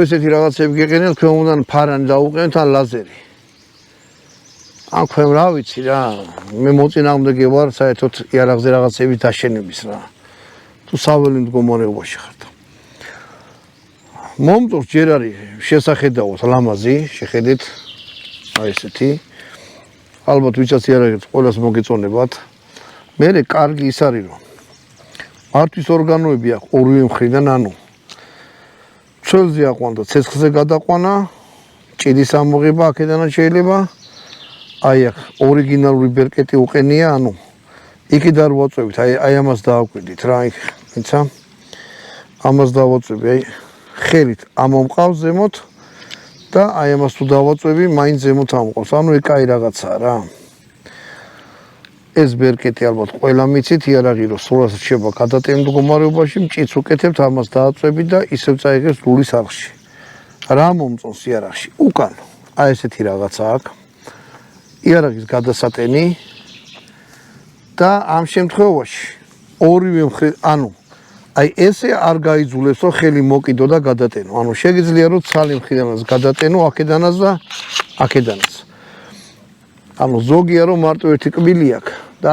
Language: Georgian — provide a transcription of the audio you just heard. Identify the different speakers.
Speaker 1: ესეთი რაღაცები გეყენებთ, თქვენ უნდა ფარანი დაუყენოთ ან ლაზერი. ან თქვენ რა ვიცი რა, მე მოწინააღმდეგე ვარ საერთოდ იარაღზე რაღაცების დაშენების რა. თუ საველე მდგომარეობაში ხართ. მომწონს ჯერ არის შესახედაოთ ლამაზი, შეხედეთ აი ესეთი. ალბათ ვისაც იარაღებს ყველას მოგეწონებათ. მერე კარგი ის არის რომ მართვის ორგანოები აქვს ორივე მხრიდან, ანუ ცელზე აყვანდა, ცეცხლზე გადაყვანა, ჭიდის ამოღება აქედანაც შეიძლება. აი აქ ორიგინალური ბერკეტი უყენია, ანუ იქით არ ვაწვევით, აი ამას დააკვირდით რა, ისა. ამას დავაწვევი, აი ხელით ამომყავს ზემოთ და აი ამას თუ დავაწვევი, მაინც ზემოთ ამოყავს. ანუ ეკაი რაღაცაა რა. ეს ბერკეტი ალბათ ყველა მიცით, იარაღი რომ სრულად რჩება გადატენ მდგომარეობაში, მჭიც უკეთებთ, ამას დააწვევით და ისევ წაიღებს ლულის არხში. რა მომწონს იარაღში? უკან აი ესეთი რაღაცა აქვს. იარაღის გადასატენი და ამ შემთხვევაში ორივე მხრიდან, ანუ აი ესე არ გაიძულებს, რომ ხელი მოკიდო და გადატენო. ანუ შეგიძლია რომ ცალი მხრიდანაც გადატენო, აქედანაც და აქედანაც. ანუ ზოგია რომ მარტო ერთი კბილი აქვს და